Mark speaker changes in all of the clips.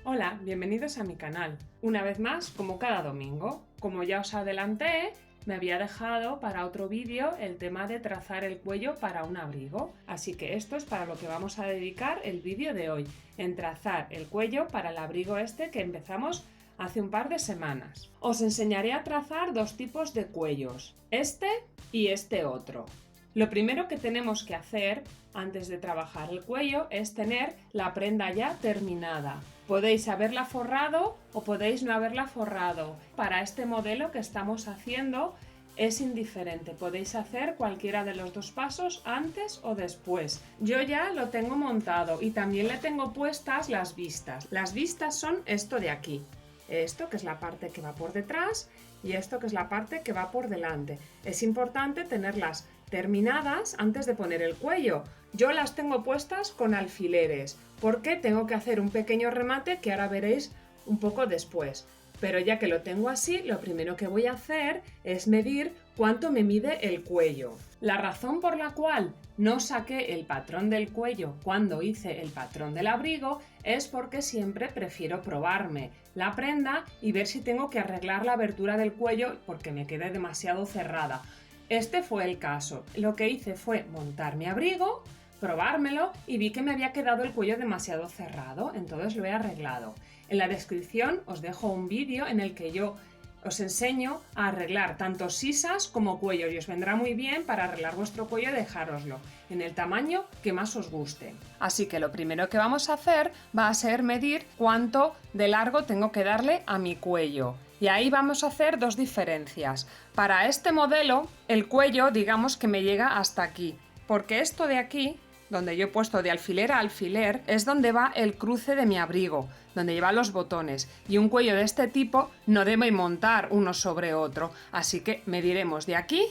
Speaker 1: Hola, bienvenidos a mi canal. Una vez más, como cada domingo. Como ya os adelanté, me había dejado para otro vídeo el tema de trazar el cuello para un abrigo. Así que esto es para lo que vamos a dedicar el vídeo de hoy, en trazar el cuello para el abrigo este que empezamos hace un par de semanas. Os enseñaré a trazar dos tipos de cuellos, este y este otro. Lo primero que tenemos que hacer antes de trabajar el cuello es tener la prenda ya terminada. Podéis haberla forrado o podéis no haberla forrado. Para este modelo que estamos haciendo es indiferente, podéis hacer cualquiera de los dos pasos antes o después. Yo ya lo tengo montado y también le tengo puestas las vistas. Las vistas son esto de aquí. Esto que es la parte que va por detrás y esto que es la parte que va por delante. Es importante tenerlas terminadas antes de poner el cuello. Yo las tengo puestas con alfileres porque tengo que hacer un pequeño remate que ahora veréis un poco después. Pero ya que lo tengo así, lo primero que voy a hacer es medir cuánto me mide el cuello. La razón por la cual no saqué el patrón del cuello cuando hice el patrón del abrigo es porque siempre prefiero probarme la prenda y ver si tengo que arreglar la abertura del cuello porque me quede demasiado cerrada. Este fue el caso. Lo que hice fue montar mi abrigo, probármelo y vi que me había quedado el cuello demasiado cerrado, entonces lo he arreglado. En la descripción os dejo un vídeo en el que yo os enseño a arreglar tanto sisas como cuellos y os vendrá muy bien para arreglar vuestro cuello y dejároslo en el tamaño que más os guste. Así que lo primero que vamos a hacer va a ser medir cuánto de largo tengo que darle a mi cuello. Y ahí vamos a hacer dos diferencias. Para este modelo, el cuello digamos que me llega hasta aquí, porque esto de aquí, donde yo he puesto de alfiler a alfiler, es donde va el cruce de mi abrigo, donde lleva los botones, y un cuello de este tipo no debe montar uno sobre otro, así que mediremos de aquí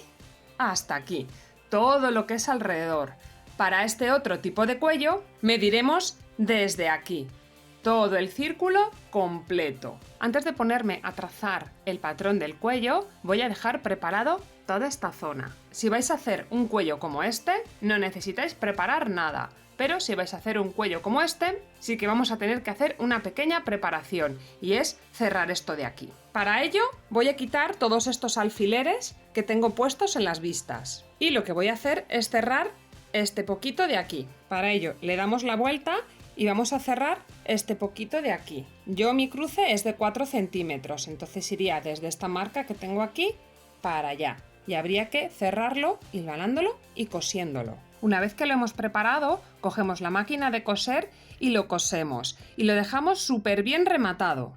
Speaker 1: hasta aquí, todo lo que es alrededor. Para este otro tipo de cuello, mediremos desde aquí, todo el círculo completo. Antes de ponerme a trazar el patrón del cuello, voy a dejar preparado toda esta zona. Si vais a hacer un cuello como este, no necesitáis preparar nada. Pero si vais a hacer un cuello como este, sí que vamos a tener que hacer una pequeña preparación y es cerrar esto de aquí. Para ello voy a quitar todos estos alfileres que tengo puestos en las vistas. Y lo que voy a hacer es cerrar este poquito de aquí. Para ello le damos la vuelta y vamos a cerrar este poquito de aquí. Mi cruce es de 4 centímetros, entonces iría desde esta marca que tengo aquí para allá. Y habría que cerrarlo, hilvanándolo y cosiéndolo. Una vez que lo hemos preparado, cogemos la máquina de coser y lo cosemos. Y lo dejamos súper bien rematado.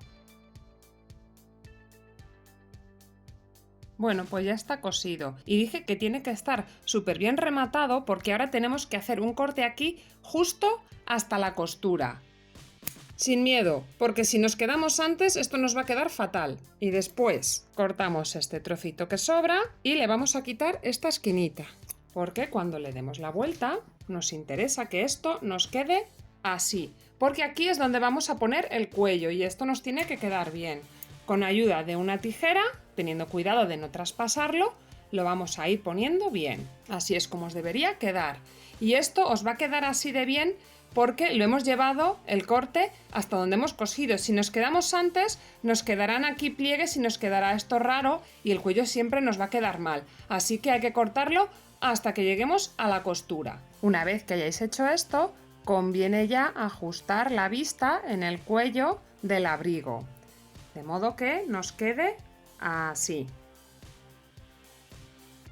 Speaker 1: Bueno, pues ya está cosido. Y dije que tiene que estar súper bien rematado porque ahora tenemos que hacer un corte aquí justo hasta la costura. Sin miedo, porque si nos quedamos antes esto nos va a quedar fatal. Y después cortamos este trocito que sobra y le vamos a quitar esta esquinita. Porque cuando le demos la vuelta nos interesa que esto nos quede así. Porque aquí es donde vamos a poner el cuello y esto nos tiene que quedar bien. Con ayuda de una tijera, teniendo cuidado de no traspasarlo, lo vamos a ir poniendo bien. Así es como os debería quedar. Y esto os va a quedar así de bien porque lo hemos llevado el corte hasta donde hemos cosido. Si nos quedamos antes, nos quedarán aquí pliegues y nos quedará esto raro y el cuello siempre nos va a quedar mal. Así que hay que cortarlo hasta que lleguemos a la costura. Una vez que hayáis hecho esto, conviene ya ajustar la vista en el cuello del abrigo. De modo que nos quede así.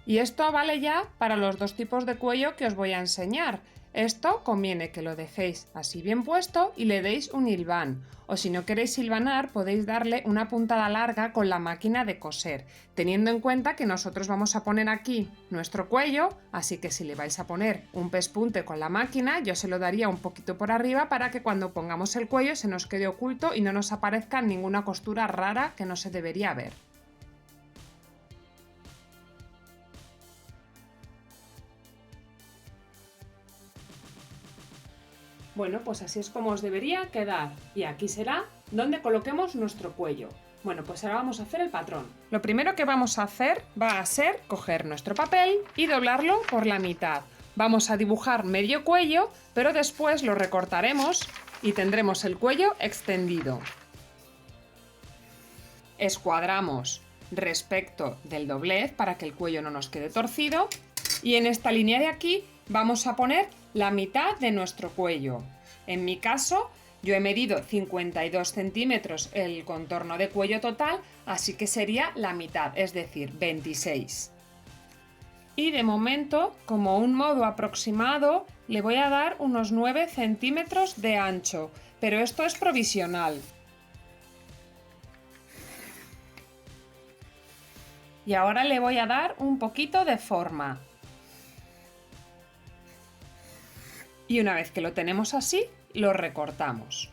Speaker 1: Y esto vale ya para los dos tipos de cuello que os voy a enseñar. Esto conviene que lo dejéis así bien puesto y le deis un hilván. O si no queréis hilvanar, podéis darle una puntada larga con la máquina de coser, teniendo en cuenta que nosotros vamos a poner aquí nuestro cuello, así que si le vais a poner un pespunte con la máquina, yo se lo daría un poquito por arriba para que cuando pongamos el cuello se nos quede oculto y no nos aparezca ninguna costura rara que no se debería ver. Bueno, pues así es como os debería quedar. Y aquí será donde coloquemos nuestro cuello. Bueno, pues ahora vamos a hacer el patrón. Lo primero que vamos a hacer va a ser coger nuestro papel y doblarlo por la mitad. Vamos a dibujar medio cuello, pero después lo recortaremos y tendremos el cuello extendido. Escuadramos respecto del doblez para que el cuello no nos quede torcido y en esta línea de aquí vamos a poner la mitad de nuestro cuello. En mi caso, yo he medido 52 centímetros el contorno de cuello total, así que sería la mitad, es decir, 26. Y de momento, como un modo aproximado, le voy a dar unos 9 centímetros de ancho, pero esto es provisional. Y ahora le voy a dar un poquito de forma. Y una vez que lo tenemos así, lo recortamos.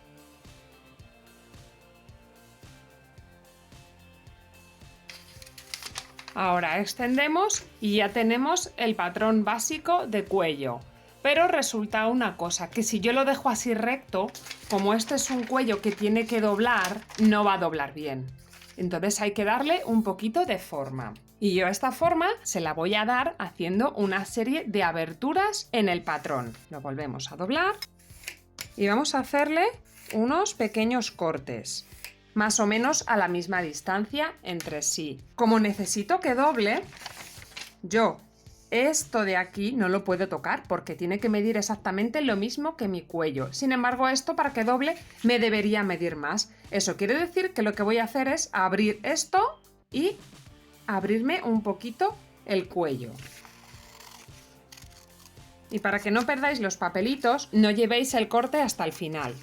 Speaker 1: Ahora extendemos y ya tenemos el patrón básico de cuello. Pero resulta una cosa, que si yo lo dejo así recto, como este es un cuello que tiene que doblar, no va a doblar bien. Entonces hay que darle un poquito de forma. Y yo esta forma se la voy a dar haciendo una serie de aberturas en el patrón. Lo volvemos a doblar y vamos a hacerle unos pequeños cortes, más o menos a la misma distancia entre sí. Como necesito que doble, yo esto de aquí no lo puedo tocar porque tiene que medir exactamente lo mismo que mi cuello. Sin embargo, esto para que doble me debería medir más. Eso quiere decir que lo que voy a hacer es abrir esto y abrirme un poquito el cuello. Y para que no perdáis los papelitos, no llevéis el corte hasta el final.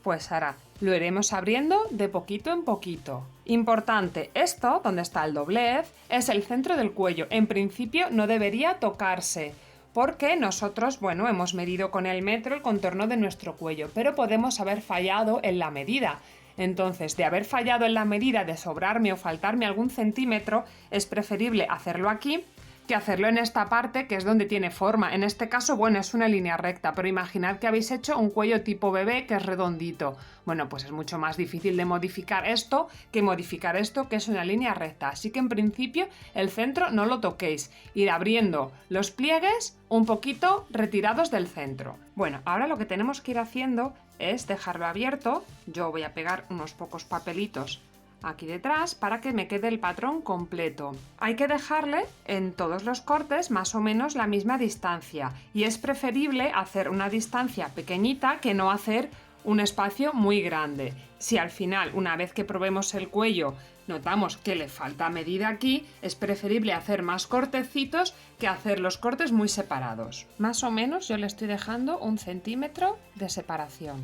Speaker 1: Pues ahora lo iremos abriendo de poquito en poquito. Importante, esto, donde está el doblez, es el centro del cuello. En principio no debería tocarse, porque nosotros, bueno, hemos medido con el metro el contorno de nuestro cuello, pero podemos haber fallado en la medida. Entonces, de haber fallado en la medida, de sobrarme o faltarme algún centímetro, es preferible hacerlo aquí que hacerlo en esta parte, que es donde tiene forma. En este caso, bueno, es una línea recta, pero imaginad que habéis hecho un cuello tipo bebé que es redondito. Bueno, pues es mucho más difícil de modificar esto que modificar esto, que es una línea recta. Así que en principio el centro no lo toquéis. Ir abriendo los pliegues un poquito retirados del centro. Bueno, ahora lo que tenemos que ir haciendo es dejarlo abierto. Yo voy a pegar unos pocos papelitos aquí detrás para que me quede el patrón completo. Hay que dejarle en todos los cortes más o menos la misma distancia y es preferible hacer una distancia pequeñita que no hacer un espacio muy grande. Si al final, una vez que probemos el cuello, notamos que le falta medida aquí, es preferible hacer más cortecitos que hacer los cortes muy separados. Más o menos yo le estoy dejando 1 centímetro de separación.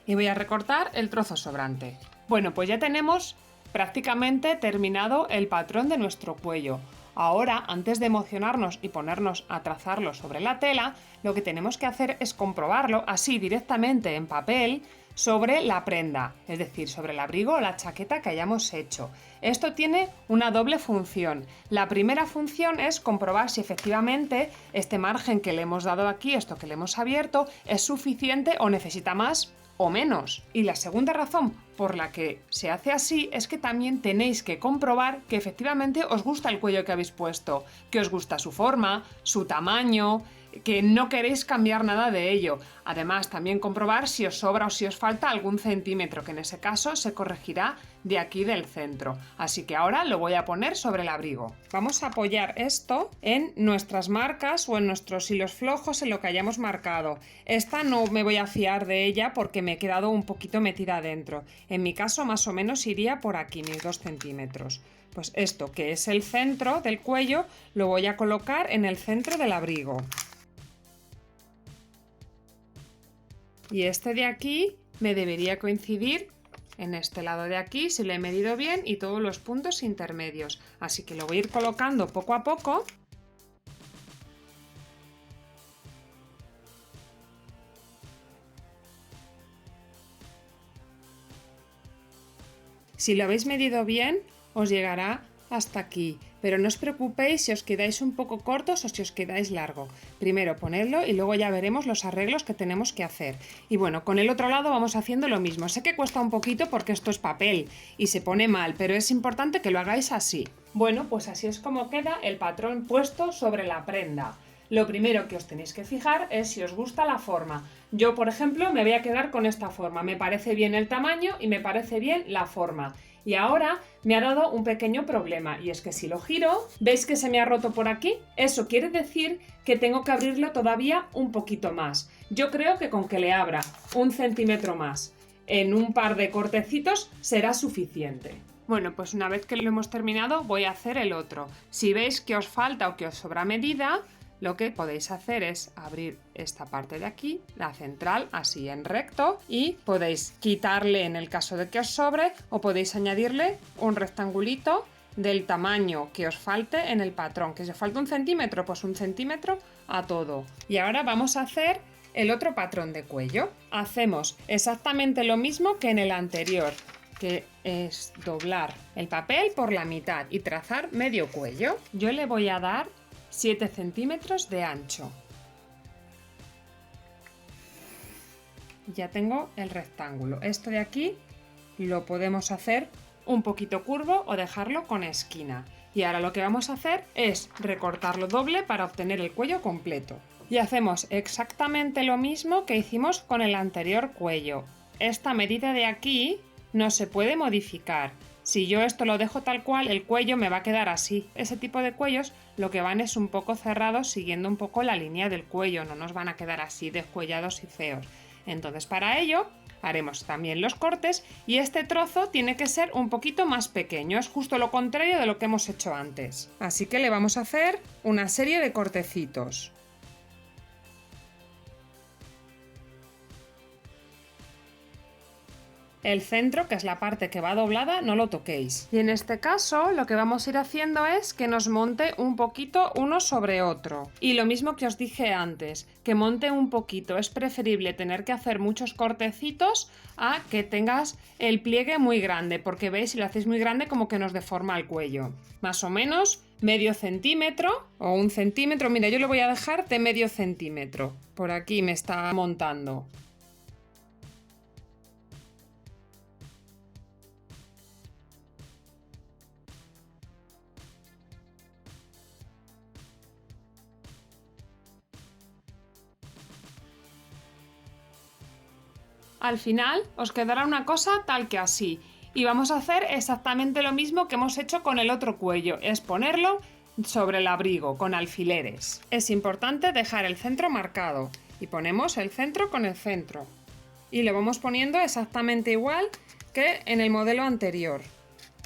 Speaker 1: Y voy a recortar el trozo sobrante. Bueno, pues ya tenemos prácticamente terminado el patrón de nuestro cuello. Ahora, antes de emocionarnos y ponernos a trazarlo sobre la tela, lo que tenemos que hacer es comprobarlo así directamente en papel sobre la prenda, es decir, sobre el abrigo o la chaqueta que hayamos hecho. Esto tiene una doble función. La primera función es comprobar si efectivamente este margen que le hemos dado aquí, esto que le hemos abierto, es suficiente o necesita más o menos. Y la segunda razón por la que se hace así es que también tenéis que comprobar que efectivamente os gusta el cuello que habéis puesto, que os gusta su forma, su tamaño, que no queréis cambiar nada de ello. Además, también comprobar si os sobra o si os falta algún centímetro, que en ese caso se corregirá de aquí del centro. Así que ahora lo voy a poner sobre el abrigo. Vamos a apoyar esto en nuestras marcas o en nuestros hilos flojos, en lo que hayamos marcado. Esta no me voy a fiar de ella porque me he quedado un poquito metida adentro. En mi caso, más o menos iría por aquí, mis 2 centímetros. Pues esto, que es el centro del cuello, lo voy a colocar en el centro del abrigo. Y este de aquí me debería coincidir en este lado de aquí, si lo he medido bien, y todos los puntos intermedios. Así que lo voy a ir colocando poco a poco. Si lo habéis medido bien, os llegará hasta aquí, pero no os preocupéis si os quedáis un poco cortos o si os quedáis largo. Primero ponedlo y luego ya veremos los arreglos que tenemos que hacer. Y bueno, con el otro lado vamos haciendo lo mismo. Sé que cuesta un poquito porque esto es papel y se pone mal, pero es importante que lo hagáis así. Bueno, pues así es como queda el patrón puesto sobre la prenda. Lo primero que os tenéis que fijar es si os gusta la forma. Yo, por ejemplo, me voy a quedar con esta forma. Me parece bien el tamaño y me parece bien la forma. Y ahora me ha dado un pequeño problema, y es que si lo giro, ¿veis que se me ha roto por aquí? Eso quiere decir que tengo que abrirlo todavía un poquito más. Yo creo que con que le abra 1 centímetro más en un par de cortecitos será suficiente. Bueno, pues una vez que lo hemos terminado voy a hacer el otro. Si veis que os falta o que os sobra medida, lo que podéis hacer es abrir esta parte de aquí, la central, así en recto, y podéis quitarle en el caso de que os sobre, o podéis añadirle un rectangulito del tamaño que os falte en el patrón. Que si os falta 1 centímetro, pues 1 centímetro a todo. Y ahora vamos a hacer el otro patrón de cuello. Hacemos exactamente lo mismo que en el anterior, que es doblar el papel por la mitad y trazar medio cuello. Yo le voy a dar 7 centímetros de ancho. Ya tengo el rectángulo. Esto de aquí lo podemos hacer un poquito curvo o dejarlo con esquina. Y ahora lo que vamos a hacer es recortarlo doble para obtener el cuello completo. Y hacemos exactamente lo mismo que hicimos con el anterior cuello. Esta medida de aquí no se puede modificar. Si yo esto lo dejo tal cual, el cuello me va a quedar así. Ese tipo de cuellos lo que van es un poco cerrados, siguiendo un poco la línea del cuello, no nos van a quedar así descuellados y feos. Entonces para ello haremos también los cortes y este trozo tiene que ser un poquito más pequeño, es justo lo contrario de lo que hemos hecho antes. Así que le vamos a hacer una serie de cortecitos. El centro, que es la parte que va doblada, no lo toquéis. Y en este caso lo que vamos a ir haciendo es que nos monte un poquito uno sobre otro. Y lo mismo que os dije antes, que monte un poquito. Es preferible tener que hacer muchos cortecitos a que tengas el pliegue muy grande, porque veis, si lo hacéis muy grande como que nos deforma el cuello. Más o menos medio centímetro o 1 centímetro. Mira, yo lo voy a dejar de medio centímetro. Por aquí me está montando. Al final os quedará una cosa tal que así. Y vamos a hacer exactamente lo mismo que hemos hecho con el otro cuello, es ponerlo sobre el abrigo con alfileres. Es importante dejar el centro marcado y ponemos el centro con el centro. Y lo vamos poniendo exactamente igual que en el modelo anterior.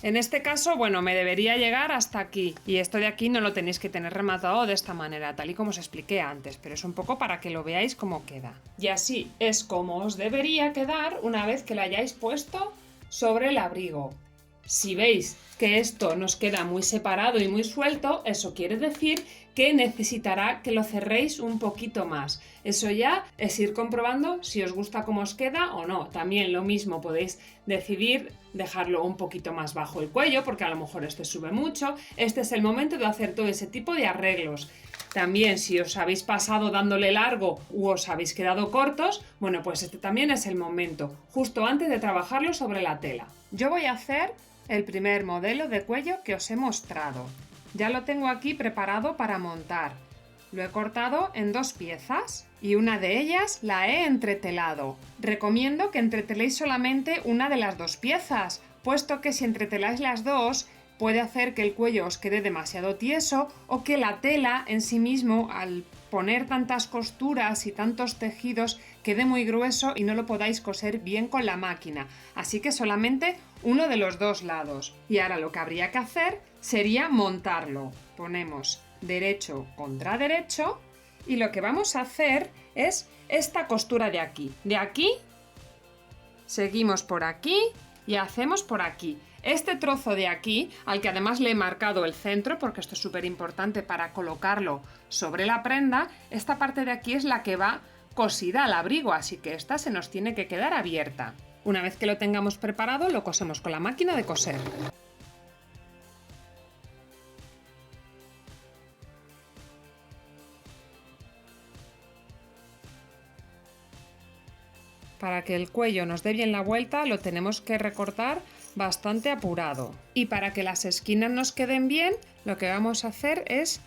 Speaker 1: En este caso, bueno, me debería llegar hasta aquí y esto de aquí no lo tenéis que tener rematado de esta manera, tal y como os expliqué antes, pero es un poco para que lo veáis cómo queda. Y así es como os debería quedar una vez que lo hayáis puesto sobre el abrigo. Si veis que esto nos queda muy separado y muy suelto, eso quiere decir que necesitará que lo cerréis un poquito más. Eso ya es ir comprobando si os gusta cómo os queda o no. También lo mismo podéis decidir dejarlo un poquito más bajo el cuello, porque a lo mejor este sube mucho. Este es el momento de hacer todo ese tipo de arreglos. También si os habéis pasado dándole largo u os habéis quedado cortos, bueno, pues este también es el momento, justo antes de trabajarlo sobre la tela. Yo voy a hacer el primer modelo de cuello que os he mostrado. Ya lo tengo aquí preparado para montar. Lo he cortado en 2 piezas y una de ellas la he entretelado. Recomiendo que entreteléis solamente una de las 2 piezas, puesto que si entreteláis las dos puede hacer que el cuello os quede demasiado tieso o que la tela en sí mismo, al poner tantas costuras y tantos tejidos, quede muy grueso y no lo podáis coser bien con la máquina. Así que solamente uno de los 2 lados. Y ahora lo que habría que hacer sería montarlo. Ponemos derecho contra derecho y lo que vamos a hacer es esta costura de aquí. De aquí seguimos por aquí y hacemos por aquí. Este trozo de aquí, al que además le he marcado el centro, porque esto es súper importante para colocarlo sobre la prenda, esta parte de aquí es la que va cosida al abrigo, así que esta se nos tiene que quedar abierta. Una vez que lo tengamos preparado, lo cosemos con la máquina de coser. para que el cuello nos dé bien la vuelta, lo tenemos que recortar bastante apurado. Y para que las esquinas nos queden bien, lo que vamos a hacer es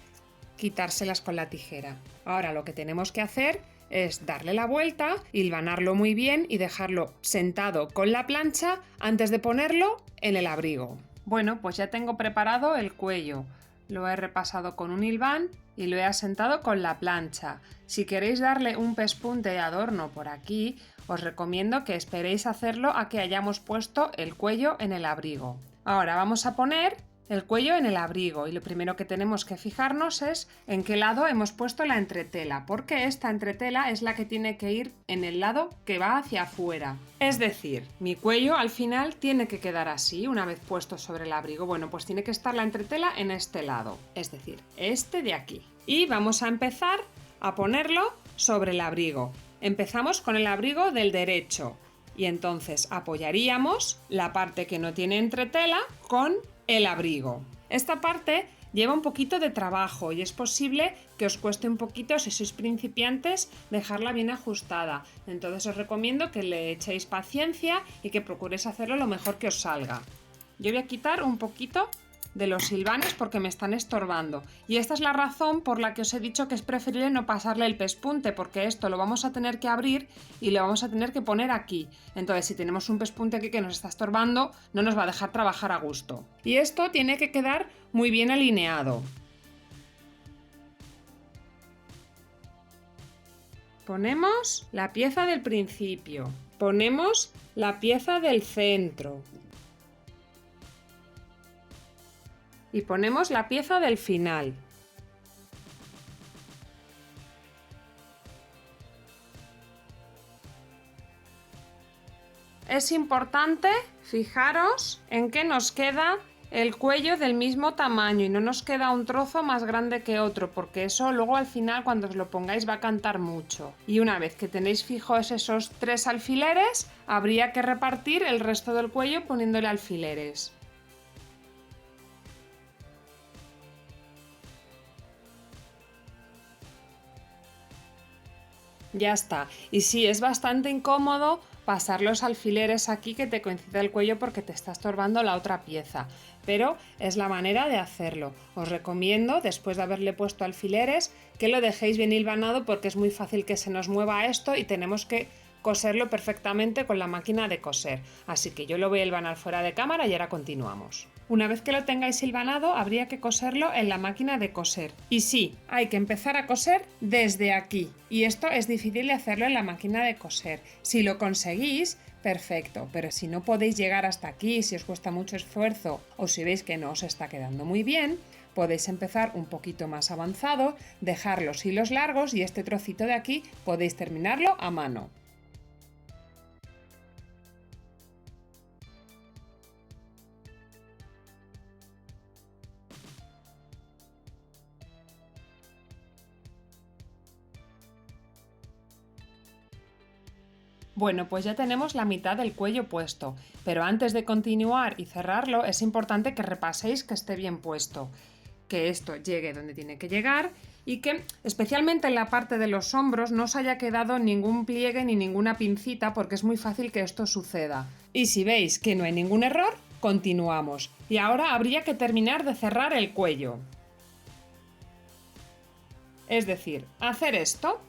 Speaker 1: quitárselas con la tijera. Ahora lo que tenemos que hacer es darle la vuelta, hilvanarlo muy bien y dejarlo sentado con la plancha antes de ponerlo en el abrigo. Bueno, pues ya tengo preparado el cuello. Lo he repasado con un hilván y lo he asentado con la plancha. Si queréis darle un pespunte de adorno por aquí, os recomiendo que esperéis hacerlo a que hayamos puesto el cuello en el abrigo. Ahora vamos a poner el cuello en el abrigo y lo primero que tenemos que fijarnos es en qué lado hemos puesto la entretela, porque esta entretela es la que tiene que ir en el lado que va hacia afuera. Es decir, mi cuello al final tiene que quedar así una vez puesto sobre el abrigo. Bueno, pues tiene que estar la entretela en este lado, es decir, este de aquí. Y vamos a empezar a ponerlo sobre el abrigo. Empezamos con el abrigo del derecho y entonces apoyaríamos la parte que no tiene entretela con el abrigo. Esta parte lleva un poquito de trabajo y es posible que os cueste un poquito, si sois principiantes, dejarla bien ajustada. Entonces os recomiendo que le echéis paciencia y que procuréis hacerlo lo mejor que os salga. Yo voy a quitar un poquito de los hilvanes porque me están estorbando y esta es la razón por la que os he dicho que es preferible no pasarle el pespunte, porque esto lo vamos a tener que abrir y lo vamos a tener que poner aquí. Entonces si tenemos un pespunte aquí que nos está estorbando, no nos va a dejar trabajar a gusto. Y esto tiene que quedar muy bien alineado. Ponemos la pieza del principio, ponemos la pieza del centro y ponemos la pieza del final. Es importante fijaros en que nos queda el cuello del mismo tamaño y no nos queda un trozo más grande que otro, porque eso luego al final cuando os lo pongáis va a cantar mucho. Y una vez que tenéis fijos esos 3 alfileres, habría que repartir el resto del cuello poniéndole alfileres. Ya está. Y sí, es bastante incómodo pasar los alfileres aquí que te coincide el cuello porque te está estorbando la otra pieza, pero es la manera de hacerlo. Os recomiendo, después de haberle puesto alfileres, que lo dejéis bien hilvanado porque es muy fácil que se nos mueva esto y tenemos que coserlo perfectamente con la máquina de coser. Así que yo lo voy a hilvanar fuera de cámara y ahora continuamos. Una vez que lo tengáis hilvanado, habría que coserlo en la máquina de coser. Y sí, hay que empezar a coser desde aquí. Y esto es difícil de hacerlo en la máquina de coser. Si lo conseguís, perfecto, pero si no podéis llegar hasta aquí, si os cuesta mucho esfuerzo o si veis que no os está quedando muy bien, podéis empezar un poquito más avanzado, dejar los hilos largos y este trocito de aquí podéis terminarlo a mano. Bueno, pues ya tenemos la mitad del cuello puesto, pero antes de continuar y cerrarlo es importante que repaséis que esté bien puesto, que esto llegue donde tiene que llegar y que especialmente en la parte de los hombros no os haya quedado ningún pliegue ni ninguna pincita porque es muy fácil que esto suceda. Y si veis que no hay ningún error, continuamos. Y ahora habría que terminar de cerrar el cuello. Es decir, hacer esto.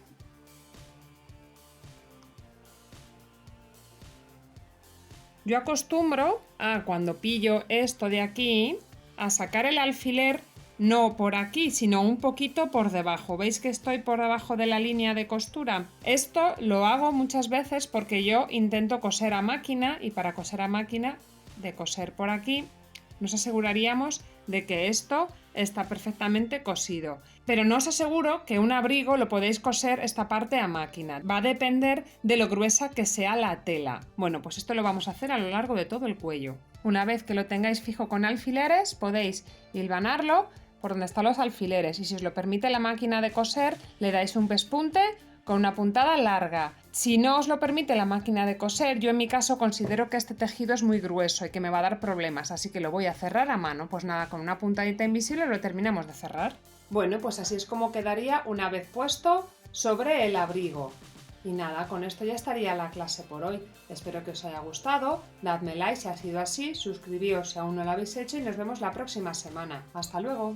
Speaker 1: Yo acostumbro a, cuando pillo esto de aquí, a sacar el alfiler no por aquí, sino un poquito por debajo. ¿Veis que estoy por debajo de la línea de costura? Esto lo hago muchas veces porque yo intento coser a máquina y para coser a máquina, de coser por aquí, nos aseguraríamos de que esto está perfectamente cosido. Pero no os aseguro que un abrigo lo podéis coser esta parte a máquina. Va a depender de lo gruesa que sea la tela. Bueno, pues esto lo vamos a hacer a lo largo de todo el cuello. Una vez que lo tengáis fijo con alfileres, podéis hilvanarlo por donde están los alfileres y si os lo permite la máquina de coser, le dais un pespunte con una puntada larga. Si no os lo permite la máquina de coser, yo en mi caso considero que este tejido es muy grueso y que me va a dar problemas, así que lo voy a cerrar a mano. Pues nada, con una puntadita invisible lo terminamos de cerrar. Bueno, pues así es como quedaría una vez puesto sobre el abrigo. Y nada, con esto ya estaría la clase por hoy. Espero que os haya gustado, dadme like si ha sido así, suscribíos si aún no lo habéis hecho y nos vemos la próxima semana. ¡Hasta luego!